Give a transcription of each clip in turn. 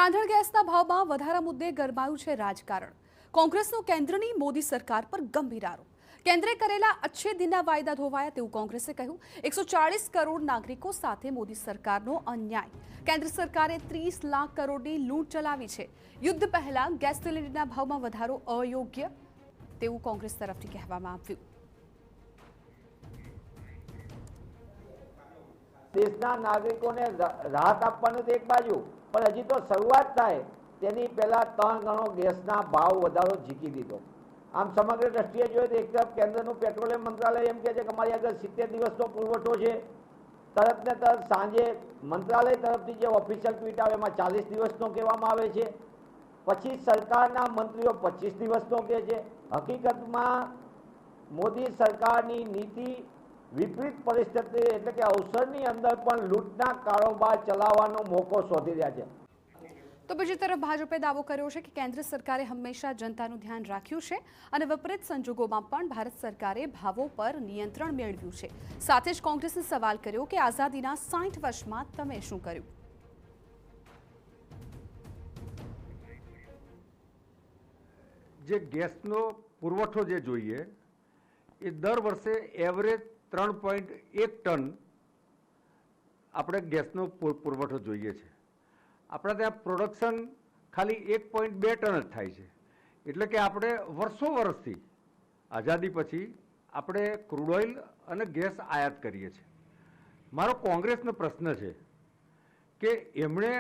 રાંધણ ગેસના ભાવમાં વધારા મુદ્દે ગરમાયું છે રાજકારણ। કોંગ્રેસનો કેન્દ્રની મોદી સરકાર પર ગંભીર આરોપ। કેન્દ્રે કરેલા અચ્છે દિનના વાયદા ધોવાયા તેવું કોંગ્રેસે કહ્યું। 140 કરોડ નાગરિકો સાથે મોદી સરકારનો અન્યાય। કેન્દ્ર સરકારે 30 લાખ કરોડની લૂંટ ચલાવી છે। યુદ્ધ પહેલા ગેસ સિલિન્ડરના ભાવમાં વધારો અયોગ્ય તેવું કોંગ્રેસ તરફથી કહેવામાં આવ્યું। દેશના નાગરિકોને રાહત આપવાનું તો એક બાજુ, પણ હજી તો શરૂઆત થાય તેની પહેલા 3 ગણો ગેસના ભાવ વધારો ઝીકી દીધો। આમ સમગ્ર દ્રષ્ટિએ જોઈએ તો એક તરફ કેન્દ્રનું પેટ્રોલિયમ મંત્રાલય એમ કહે છે કે અમારી આગળ 70 દિવસનો પુરવઠો છે। તરત ને તરત સાંજે મંત્રાલય તરફથી જે ઓફિશિયલ ટ્વીટ આવે એમાં 40 દિવસનો કહેવામાં આવે છે। પછી સરકારના મંત્રીઓ 25 દિવસનો કહે છે। હકીકતમાં મોદી સરકારની નીતિ વિપરીત પરિસ્થિતિ એટલે કે અવસરની અંદર પણ લૂંટના કારોબાર ચલાવવાનો મોકો શોધી રહ્યા છે। તો બીજી તરફ ભાજપે દાવો કર્યો છે કે કેન્દ્ર સરકારે હંમેશા જનતાનું ધ્યાન રાખ્યું છે અને વિપરીત સંજોગોમાં પણ ભારત સરકારે ભાવો પર નિયંત્રણ મેળવ્યું છે। સાથે જ કોંગ્રેસે સવાલ કર્યો કે આઝાદીના 60 વર્ષમાં તમે શું કર્યું? જે ગેસનો પુરવઠો જે જોઈએ એ દર વર્ષે એવરેજ 3.1 ટન આપણે ગેસનો પુરવઠો જોઈએ છે। આપણા ત્યાં પ્રોડક્શન ખાલી 1.2 ટન જ થાય છે। એટલે કે આપણે વર્ષો વર્ષથી આઝાદી પછી આપણે ક્રૂડ ઓઇલ અને ગેસ આયાત કરીએ છીએ। મારો કોંગ્રેસનો પ્રશ્ન છે કે એમણે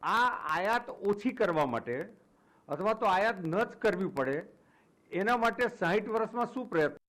આ આયાત ઓછી કરવા માટે અથવા તો આયાત ન જ કરવી પડે એના માટે 60 વર્ષમાં શું પ્રયત્ન